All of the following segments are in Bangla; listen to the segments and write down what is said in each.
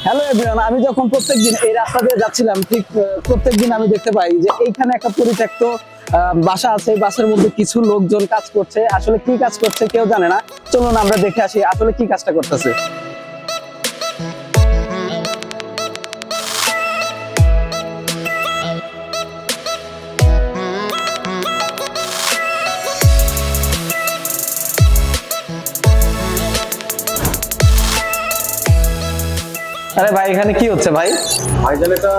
হ্যালো এভরিওয়ান, আমি যখন প্রত্যেকদিন এই রাস্তা দিয়ে যাচ্ছিলাম ঠিক প্রত্যেকদিন আমি দেখতে পাই যে এইখানে একটা পরিত্যক্ত বাসা আছে। এই বাসার মধ্যে কিছু লোকজন কাজ করছে। আসলে কি কাজ করছে কেউ জানে না। চলুন আমরা দেখে আসি আসলে কি কাজটা করতেছে। আরে ভাই, এখানে কি হচ্ছে ভাই? ভাইজান এটা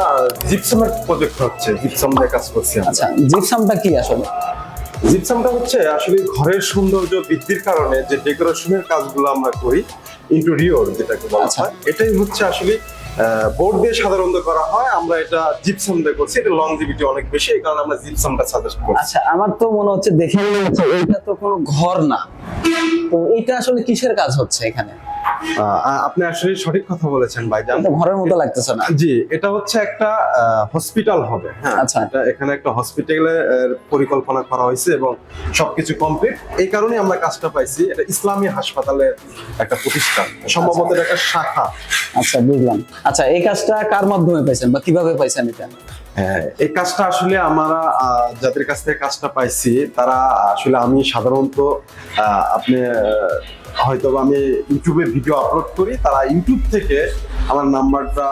জিপসামের প্রজেক্ট হচ্ছে, জিপসাম দিয়ে কাজ করছি আমরা। আচ্ছা, জিপসামটা কি আসলে? জিপসামটা হচ্ছে আসলে ঘরের সৌন্দর্য বৃদ্ধির কারণে যে ডেকোরেশনের কাজগুলো আমরা করি, ইন্টেরিয়র যেটাকে বলা আচ্ছা। হয়, এটাই হচ্ছে আসলে বোর্ড দিয়ে সাধারণত করা হয়। আমরা এটা জিপসাম দিয়ে করছি, এটা লংজিভিটি অনেক বেশি, এই কারণে আমরা জিপসামটা সাজেস্ট করছি। আচ্ছা, আমার তো মনে হচ্ছে দেখে মনে হচ্ছে এইটা তো কোনো ঘর না। তো এটা আসলে কিসের কাজ হচ্ছে এখানে? আপনি আসলে সঠিক কথা বলেছেন ভাইজান। এটা ঘরের মতো লাগতেছে না। জি, এটা হচ্ছে একটা হসপিটাল হবে। হ্যাঁ, আচ্ছা। এটা এখানে একটা হসপিটালের পরিকল্পনা করা হয়েছে এবং সবকিছু কমপ্লিট। এই কারণেই আমরা কাজটা পাইছি। এটা ইসলামী হাসপাতালের একটা প্রতিষ্ঠান, সম্ভবত এটা একটা শাখা। আচ্ছা, বুঝলাম। আচ্ছা, এই কাজটা কার মাধ্যমে পাইছেন বা কিভাবে পাইছেন এটা? হ্যাঁ, এই কাজটা আসলে আমরা যাদের কাছ থেকে কাজটা পাইছি তারা আসলে, আমি সাধারণত আপনি হয়তো আমি ইউটিউবে ভিডিও আপলোড করি, তারা ইউটিউব থেকে আমার নাম্বারটা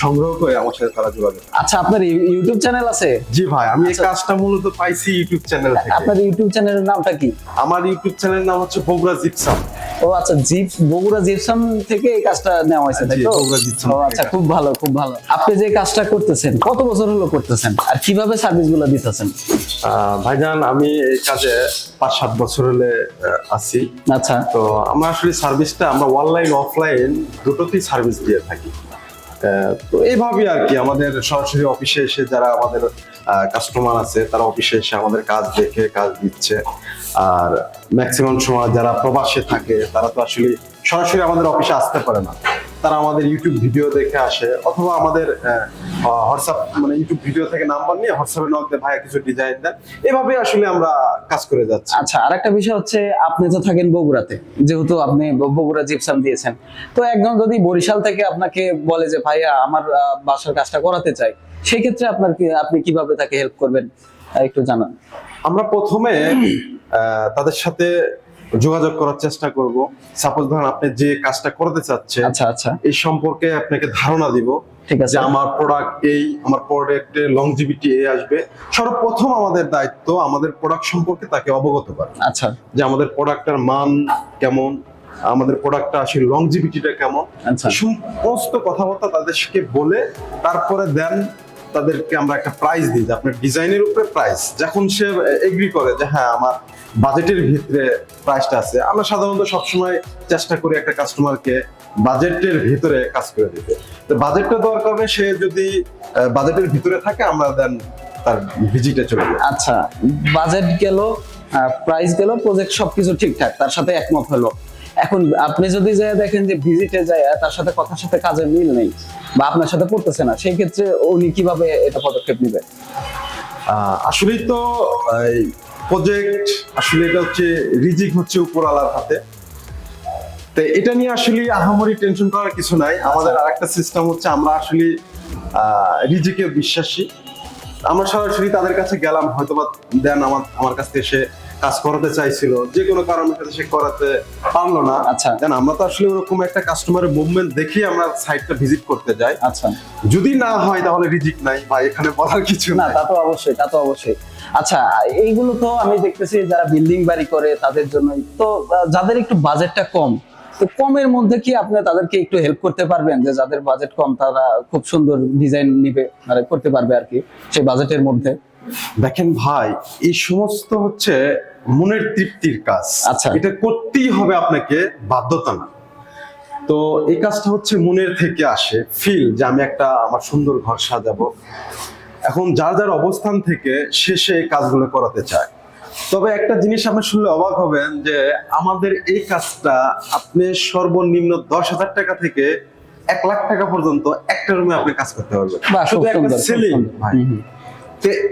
সংগ্রহ করে আমার সাথে তারা যোগাযোগ করে। আচ্ছা, আপনার ইউটিউব চ্যানেল আছে? জি ভাই, আমি এই আচ্ছা। কাজটা মূলত পাইছি ইউটিউব চ্যানেল থেকে। আপনার ইউটিউব চ্যানেলের নামটা কি? আমার ইউটিউব চ্যানেলের নাম হচ্ছে বগুড়া জিপসাম। ও আচ্ছা, বগুড়া জিপসাম থেকে এই কাজটা নেওয়া হয়েছে, তাই জি, তো? বগুড়া জিপসাম ও আচ্ছা, খুব ভালো, খুব ভালো। আপনি যে কাজটা করতেছেন কত বছর হলো করতেছেন আর কিভাবে সার্ভিসগুলো দিতেছেন? ভাইজান, আমি এই কাজে 5-7 বছর হলে আছি। আচ্ছা। তো আমরা আসলে সার্ভিসটা আমরা অনলাইন অফলাইন দুটোতেই সার্ভিস দিয়ে থাকি। তো এইভাবে আর কি, আমাদের সরাসরি অফিসে এসে যারা আমাদের কাস্টমার আছে তারা অফিসে এসে আমাদের কাজ দেখে কাজ দিচ্ছে। আর ম্যাক্সিমাম সময় যারা প্রবাসে থাকে তারা তো আসলে সরাসরি আমাদের অফিসে আসতে পারে না, তারা আমাদের ইউটিউব ভিডিও দেখে আসে, অথবা আমাদের হোয়াটসঅ্যাপ মানে ইউটিউব ভিডিও থেকে নাম্বার নিয়ে হোয়াটসঅ্যাপে নক দিয়ে ভাইয়া কিছু ডিজাইন দেন। এভাবে আসলে আমরা কাজ করে যাচ্ছি। আচ্ছা, আরেকটা বিষয় হচ্ছে আপনি তো থাকেন বগুড়াতে, যেহেতু আপনি বগুড়া জিপসাম দিয়েছেন, তো একজন যদি বরিশাল থেকে আপনাকে বলে যে ভাইয়া আমার বাসার কাজটা করাতে চাই, সেই ক্ষেত্রে আপনি কিভাবে তাকে হেল্প করবেন একটু জানান। আমরা প্রথমে তাদের সাথে যোগাযোগ করার চেষ্টা করব। সাপোজ ধরেন আপনি যে কাজটা করতে চাচ্ছেন, আচ্ছা আচ্ছা, এই সম্পর্কে আপনাকে ধারণা দিব। ঠিক আছে। যে আমার প্রোডাক্ট এই, আমার প্রোডাক্টের লংজিভিটি এই আসবে। সর্বপ্রথম আমাদের দায়িত্ব আমাদের প্রোডাক্ট সম্পর্কে তাকে অবগত করা। আচ্ছা যে আমাদের প্রোডাক্টের মান কেমন, আমাদের প্রোডাক্টটা আসলে লংজিভিটিটা কেমন, আচ্ছা। সমস্ত কথাবার্তা তাদেরকে বলে তারপরে দেন তাদেরকে আমরা একটা প্রাইস দিই, যে আপনার ডিজাইনের উপরে প্রাইস। যখন সে এগ্রি করে যে হ্যাঁ আমার বাজেটের ভিতরে প্রাইসটা আছে, আমরা সাধারণত সবসময় চেষ্টা করি একটা কাস্টমারকে বাজেটের ভিতরে কাজ করে দিতে। তো বাজেটটা দরকার হবে, সে যদি বাজেটের ভিতরে থাকে আমরা দেন তার ভিজিটে চলে যাই। আচ্ছা, বাজেট গেল, প্রাইস গেল, প্রজেক্ট সবকিছু ঠিকঠাক, তার সাথে একমত হলো। এখন আপনি যদি যায় দেখেন যে ভিজিটে যায় তার সাথে কথার সাথে কাজের মিল নেই বা আপনার সাথে পড়তেছে না, সেই ক্ষেত্রে উনি কিভাবে এটা পদক্ষেপ নেবে? আসলেই তো প্রজেক্ট আসলে এটা হচ্ছে রিজিক হচ্ছে উপরওয়ালার হাতে। তো এটা নিয়ে আসলে আহামরি টেনশন করার কিছু নাই। আমাদের আরেকটা সিস্টেম হচ্ছে, আমরা আসলে রিজিকে বিশ্বাসী। আমরা সরাসরি তাদের কাছে গেলাম, হয়তোবা দেন আমার কাছ থেকে সে কাজ করাতে চাইছিল, যে কোনো কারণে সে করাতে পারলো না। আচ্ছা। দেন আমরা তো আসলে ওরকম একটা কাস্টমারের মুভমেন্ট দেখি আমরা সাইটটা ভিজিট করতে যাই। আচ্ছা, যদি না হয় তাহলে রিজিক নাই বা এখানে বলার কিছু না, না। তা তো অবশ্যই, তা তো অবশ্যই। আচ্ছা, এইগুলো তো আমি দেখতেছি যারা বিল্ডিং বাড়ি করে তাদের জন্যই তো, যাদের একটু বাজেটটা কম, তো কমের মধ্যে কি আপনি তাদেরকে একটু হেল্প করতে পারবেন, যে যাদের বাজেট কম তারা খুব সুন্দর ডিজাইন নিবে মানে করতে পারবে আর কি সেই বাজেটের মধ্যে? দেখেন ভাই, এই সমস্ত হচ্ছে মনের তৃপ্তির কাজ। আচ্ছা। এটা করতেই হবে আপনাকে, বাধ্যতা না। তো এই কাজটা হচ্ছে মনের থেকে আসে, ফিল যে আমি একটা আমার সুন্দর ঘর সাজাবো। এখন যার যার অবস্থান থেকে শেষে এই কাজগুলো করাতে চায়। তবে একটা জিনিস আপনি শুনলে অবাক হবেন যে আমাদের এই কাজটা আপনি সর্বনিম্ন 10,000 টাকা থেকে 1 লাখ টাকা পর্যন্ত একটা রুমে আপনি কাজ করতে পারবেন। বাহ, খুব শুধু একটা সুন্দর, খুব সেলিং সুন্দর। ভাই।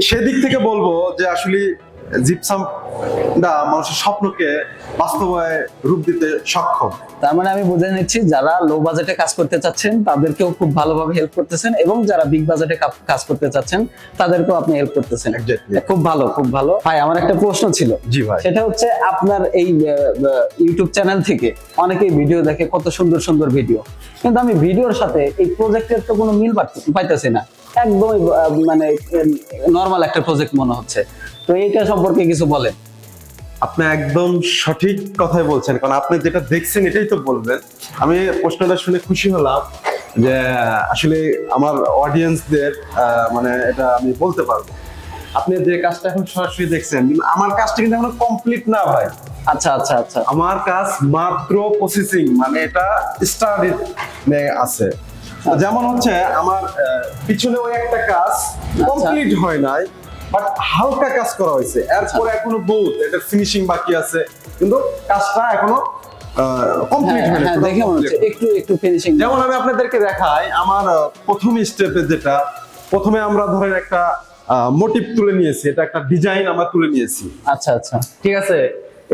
সেদিক থেকে বলবো যে আসলে জিপসামটা মানুষের স্বপ্নকে বাস্তবায় রূপ দিতে সক্ষম। তার মানে আমি বুঝে নিচ্ছি যারা লো বাজেটে কাজ করতে চাচ্ছেন তাদেরকেও খুব ভালোভাবে হেল্প করতেছেন, এবং যারা বিগ বাজেটে কাজ করতে চাচ্ছেন তাদেরকেও আপনি হেল্প করতেছেন। Exactly. খুব ভালো, খুব ভালো। ভাই আমার একটা প্রশ্ন ছিল। জি ভাই। সেটা হচ্ছে আপনার এই ইউটিউব চ্যানেল থেকে অনেকেই ভিডিও দেখে, কত সুন্দর সুন্দর ভিডিও, কিন্তু আমি ভিডিওর সাথে এই প্রজেক্টের তো কোনো মিল পাইতেছি না, একদমই মানে নর্মাল একটা প্রজেক্ট মনে হচ্ছে। তো এইটা সম্পর্কে কিছু বলেন। আপনি একদম সঠিক কথাই বলছেন, কারণ আপনি যেটা দেখছেন এটাই তো বলবেন। আমি প্রশ্নটা শুনে খুশি হলাম যে আসলে আমার অডিয়েন্সদের মানে এটা আমি বলতে পারবো। আপনি যে কাজটা এখন সরাসরি দেখছেন, কিন্তু আমার কাজটা কিন্তু এখনো কমপ্লিট না ভাই। আচ্ছা আচ্ছা আচ্ছা। আমার কাজ মাত্র প্রসেসিং, মানে এটা স্টাডি আছে। যেমন হচ্ছে আমার পিছনে ওই একটা কাজ কমপ্লিট হয় নাই, বাট হালকা কাজ করা হয়েছে, এরপরে এখনো বহুত এটা ফিনিশিং বাকি আছে, কিন্তু কাজটা এখনো কমপ্লিট হয়নি। হ্যাঁ, দেখে মনে হচ্ছে একটু একটু ফিনিশিং। যেমন আমি আপনাদেরকে দেখাই, আমার প্রথম স্টেপে যেটা, প্রথমে আমরা ধরেন একটা মোটিভ তুলে নিয়েছি, এটা একটা ডিজাইন আমরা তুলে নিয়েছি। আচ্ছা আচ্ছা। ঠিক আছে,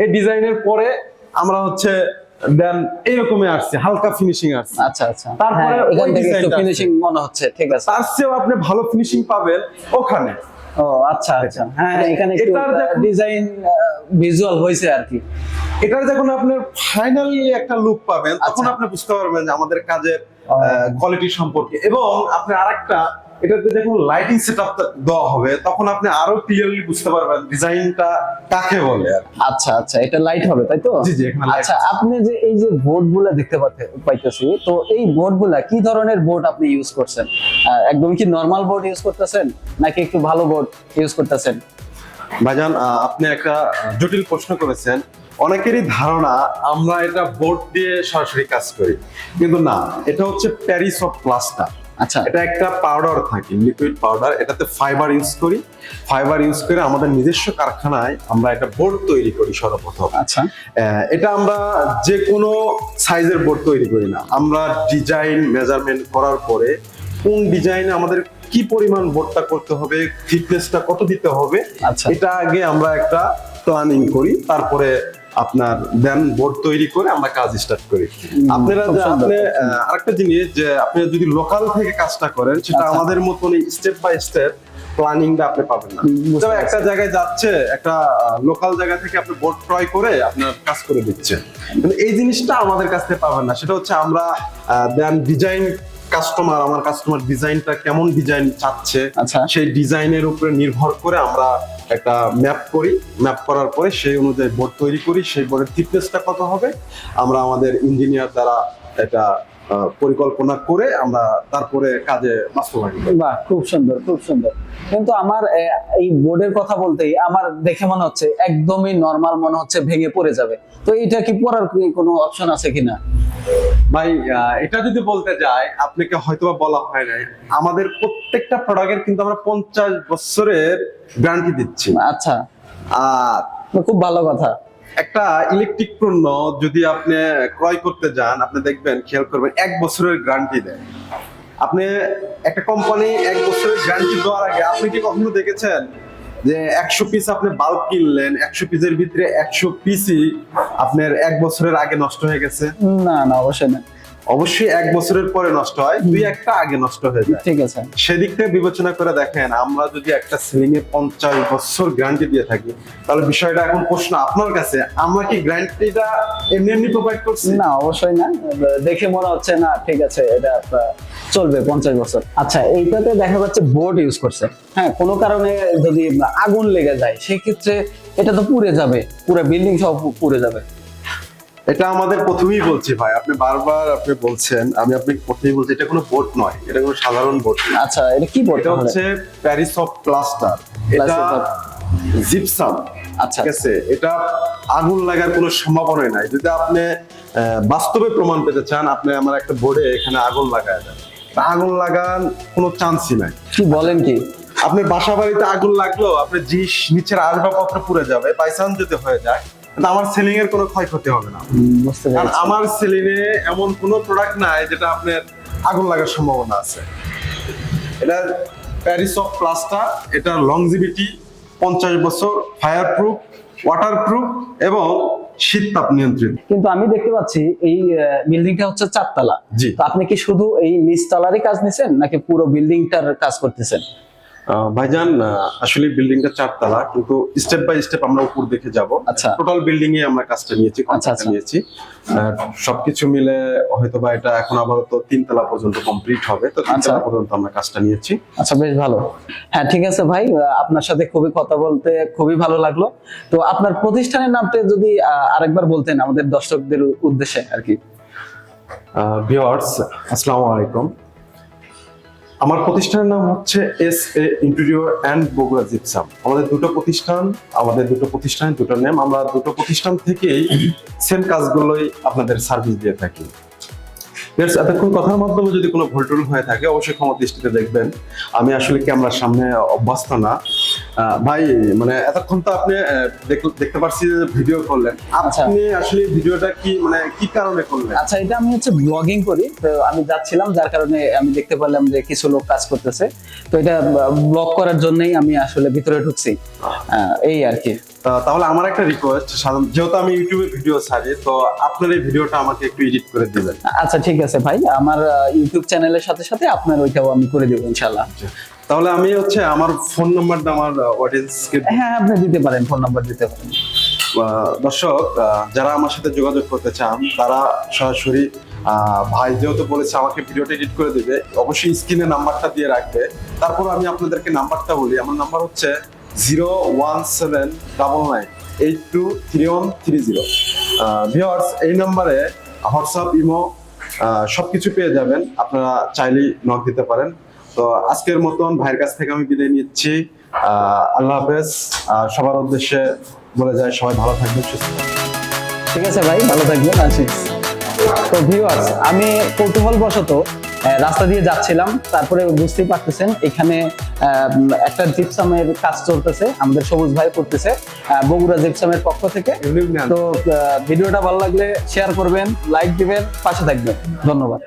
এই ডিজাইনের পরে আমরা হচ্ছে দেন এইরকমই আসছে, হালকা ফিনিশিং আসছে। আচ্ছা আচ্ছা। তারপরে হ্যাঁ, এখান ওই থেকে একটু ডিজাইনটা ফিনিশিং মনে হচ্ছে, ঠিক আছে। তার চেয়েও আপনি ভালো ফিনিশিং পাবেন ওখানে। ও আচ্ছা আচ্ছা। হ্যাঁ, এখানে একটু এটার যখন- ডিজাইন ভিজুয়াল হয়েছে আর কি। এটার যখন আপনি ফাইনালি একটা লুক পাবেন, তখন আচ্ছা। আপনি বুঝতে পারবেন যে আমাদের কাজের কোয়ালিটি সম্পর্কে। এবং আপনি আরেকটা, এটাতে যখন লাইটিং সেটআপ দেওয়া হবে, তখন আপনি আরো ক্লিয়ারলি বুঝতে পারবেন ডিজাইনটা কাকে বলে আর কি। আচ্ছা আচ্ছা, এটা লাইট হবে তাই তো? জি জি, এখানে light আচ্ছা, আপনি যে এই যে বোর্ড গুলা দেখতে পাইতেছি, তো এই বোর্ড গুলা কি ধরনের বোর্ড আপনি ইউজ করছেন? একদম কি নরমাল বোর্ড ইউজ করতেছেন, নাকি একটু ভালো বোর্ড ইউজ করতেছেন? ভাইজান, আপনি একটা জটিল প্রশ্ন করেছেন। অনেকেরই ধারণা আমরা এটা বোর্ড দিয়ে সরাসরি কাজ করি, কিন্তু না, এটা হচ্ছে প্যারিস অফ প্লাস্টার। আচ্ছা। এটা একটা পাউডার থাকে, লিকুইড পাউডার, এটাতে ফাইবার ইউজ করি। ফাইবার ইউজ করে আমাদের নিজস্ব কারখানায় আমরা একটা বোর্ড তৈরি করি সর্বপ্রথম। আচ্ছা। এটা আমরা যে কোনো সাইজের বোর্ড তৈরি করি না, আমরা ডিজাইন মেজারমেন্ট করার পরে কোন ডিজাইনে আমাদের কি পরিমাণ বোর্ডটা করতে হবে, থিকনেসটা কত দিতে হবে, আচ্ছা। এটা আগে আমরা একটা প্ল্যানিং করি, তারপরে আপনার দেন বোর্ড তৈরি করে আমরা কাজ স্টার্ট করি। আপনারা খুব যে সুন্দর, আপনি খুব সুন্দর। আরেকটা জিনিস, যে আপনি যদি লোকাল থেকে কাজটা করেন, সেটা আচ্ছা। আমাদের মতন স্টেপ বাই স্টেপ প্ল্যানিংটা আপনি পাবেন না। বুঝতে তবে পারছি। একটা জায়গায় যাচ্ছে, একটা লোকাল জায়গা থেকে আপনি বোর্ড ক্রয় করে আপনার কাজ করে দিচ্ছেন, কিন্তু এই জিনিসটা আমাদের কাছ থেকে পাবেন না। সেটা হচ্ছে আমরা দেন ডিজাইন, আমার কাস্টমার ডিজাইনটা কেমন ডিজাইন চাচ্ছে, আচ্ছা। সেই ডিজাইনের উপরে নির্ভর করে আমরা একটা ম্যাপ করি। ম্যাপ করার পরে সেই অনুযায়ী বোর্ড তৈরি করি। সেই বোর্ডের থিকনেসটা কত হবে আমরা আমাদের ইঞ্জিনিয়ার দ্বারা এটা পরিকল্পনা করে আমরা তারপরে কাজে বাস্তবায়ন করি। বাহ, খুব সুন্দর, খুব সুন্দর। কিন্তু আমার এই বোর্ডের কথা বলতেই আমার দেখে মনে হচ্ছে একদমই নরমাল মনে হচ্ছে, ভেঙে পড়ে যাবে। তো এটা কি পড়ার কোনো অপশন আছে কিনা? ভাই, এটা যদি বলতে যাই, আপনাকে হয়তোবা বলা হয় নাই, আমাদের প্রত্যেকটা প্রোডাক্টের কিন্তু আমরা 50 বছরের গ্যারান্টি দিচ্ছি। আচ্ছা, আর খুব ভালো কথা। একটা ইলেকট্রিক পণ্য যদি আপনি ক্রয় করতে যান, আপনি দেখবেন, খেয়াল করবেন, 1 বছরের গ্যারান্টি দেয়। আপনি একটা কোম্পানি 1 বছরের গ্যারান্টি দেওয়ার আগে আপনি কি কখনো দেখেছেন যে 100 পিস আপনি বাল্ব কিনলেন, 100 পিসের ভিতরে 100 পিসই আপনার 1 বছরের আগে নষ্ট হয়ে গেছে? না না, অবশ্যই না। অবশ্যই 1 বছরের পরে নষ্ট হয়, 2-1টা আগে নষ্ট হয়ে যায়। ঠিক আছে। সেদিক থেকে বিবেচনা করে দেখেন, আমরা যদি একটা সিলিং এ 50 বছর গ্যারান্টি দিয়ে থাকি, তাহলে বিষয়টা এখন প্রশ্ন আপনার কাছে, আমরা কি গ্যারান্টিটা এমনি প্রোভাইড করছি? না, অবশ্যই না। দেখে মনে হচ্ছে না, ঠিক আছে, এটা চলবে 50 বছর। আচ্ছা, এইটাতে দেখা যাচ্ছে বোর্ড ইউজ করছে, হ্যাঁ, কোনো কারণে যদি আগুন লেগে যায় সেক্ষেত্রে এটা তো পুড়ে যাবে, পুরো বিল্ডিং সব পুড়ে যাবে। এটা আমাদের প্রথমেই বলছি ভাই, আপনি বারবার আপনি বলছেন, আমি আপনাকে প্রথমেই বলছি, এটা কোনো বোর্ড নয়, এটা কোনো সাধারণ বোর্ড না। আচ্ছা, এটা কি বোর্ড? এটা হচ্ছে প্যারিস অফ প্লাস্টার, এটা জিপসাম। আচ্ছা, ঠিক আছে, এটা আগুন লাগার কোনো সম্ভাবনা নাই। যদি আপনি বাস্তবে প্রমাণ পেতে চান, আপনি আমার একটা বোর্ডে এখানে আগুন লাগায় দেন, আগুন লাগান কোনো চান্সই নাই। কি বলেন কি? আপনার বাসা বাড়িতে আগুন লাগলো, আপনার জিনিস নিচের আসবাবপত্র পুড়ে যাবে, বাই চান্স যদি হয়ে যায়, কিন্তু আমার সেলিং এর কোনো ক্ষয়ক্ষতি হবে না। বুঝতে কারণ পেরেছি। আমার সেলিং এ এমন কোনো প্রোডাক্ট নাই যেটা আপনার আগুন লাগার সম্ভাবনা আছে। এটা প্যারিস অফ প্লাস্টার, এটা লংজিভিটি 50 বছর, ফায়ার প্রুফ, ওয়াটার প্রুফ এবং শীত তাপ নিয়ন্ত্রিত। কিন্তু আমি দেখতে পাচ্ছি এই বিল্ডিংটা হচ্ছে 4 তলা। জি। তো আপনি কি শুধু এই নিচ তলারই কাজ নিছেন নাকি পুরো বিল্ডিংটার কাজ করতেছেন? ভাইজান, আসলে বিল্ডিংটা 4 তলা, কিন্তু স্টেপ বাই স্টেপ আমরা উপর দেখে যাব। আচ্ছা। টোটাল বিল্ডিং এ আমরা কাজটা নিয়েছি, আচ্ছা, কন্ট্রাক্টটা আচ্ছা। নিয়েছি। সবকিছু মিলে হয়তোবা এটা এখন আপাতত 3 তলা পর্যন্ত কমপ্লিট হবে, তো 3 আচ্ছা। তলা পর্যন্ত আমরা কাজটা নিয়েছি। আচ্ছা, বেশ ভালো। হ্যাঁ, ঠিক আছে ভাই, আপনার সাথে খুবই কথা বলতে খুবই ভালো লাগলো। তো আপনার প্রতিষ্ঠানের নামটা যদি আরেকবার বলতেন আমাদের দর্শকদের উদ্দেশ্যে আর কি। ভিউয়ার্স, আসসালামু আলাইকুম। আমার প্রতিষ্ঠানের নাম হচ্ছে SA interior and Bogura gypsum. আমাদের দুটো প্রতিষ্ঠানের দুটো নেম। আমরা দুটো প্রতিষ্ঠান থেকেই সেম কাজগুলোই আপনাদের সার্ভিস দিয়ে থাকি। এতক্ষণ কথার মাধ্যমে যদি কোনো ভুল হয়ে থাকে অবশ্যই ক্ষমা দৃষ্টিতে দেখবেন। আমি আসলে ক্যামেরার সামনে অভ্যস্ত না। ভাই, মানে এতক্ষণ তো আপনি দেখতে পাচ্ছি যে ভিডিও করলেন, আচ্ছা। আপনি আসলে ভিডিওটা কি কারণে করলেন? আচ্ছা, এটা আমি হচ্ছে ব্লগিং করি, তো আমি যাচ্ছিলাম যার কারণে আমি দেখতে পেলাম যে কিছু লোক কাজ করতেছে, তো এটা ব্লগ করার জন্যই আমি আসলে ভিতরে ঢুকছি, এই আর কি। তাহলে আমার একটা রিকোয়েস্ট, যেহেতু আমি ইউটিউবে ভিডিও ছাড়ি, তো আপনার এই ভিডিওটা আমাকে একটু এডিট করে দিবেন। আচ্ছা, ঠিক আছে ভাই, আমার ইউটিউব চ্যানেলের সাথে সাথে আপনার ওইটাও আমি করে দেবো ইনশাল্লাহ। তাহলে আমি আমার ফোন নাম্বারটা আমার অডিয়েন্সকে, হ্যাঁ, আপনি দিতে পারেন, ফোন নাম্বার দিতে পারেন। দর্শক যারা আমার সাথে যোগাযোগ করতে চান তারা সরাসরি, ভাই যেহেতু বলেছে আমাকে ভিডিওটা এডিট করে দিবে, অবশ্যই স্ক্রিনে নাম্বারটা দিয়ে রাখবে। তারপর আমি আপনাদেরকে নাম্বারটা বলি। আমার নাম্বার হচ্ছে 01799823130। ভিউয়ার্স, এই নাম্বারে হোয়াটসঅ্যাপ, ইমো সবকিছু পেয়ে যাবেন, আপনারা চাইলেই নক দিতে পারেন। তো আজকের মতন ভাইয়ের কাছ থেকে আমি বিদায় নিচ্ছি। আল্লাহ হাফেজ। সবার উদ্দেশ্যে বলে যায়, সবাই ভালো থাকবেন, সুস্থ থাকবেন। ঠিক আছে ভাই, ভালো থাকবেন, আসি। তো ভিউয়ার্স, আমি কৌতূহলবশত রাস্তা দিয়ে যাচ্ছিলাম, তারপরে বুঝতেই পারতেছেন এখানে একটা জিপসামের কাজ চলতেছে, আমাদের সবুজ ভাই করতেছে বগুড়া জিপসামের পক্ষ থেকে। তো ভিডিওটা ভালো লাগলে শেয়ার করবেন, লাইক দিবেন, পাশে থাকবেন। ধন্যবাদ।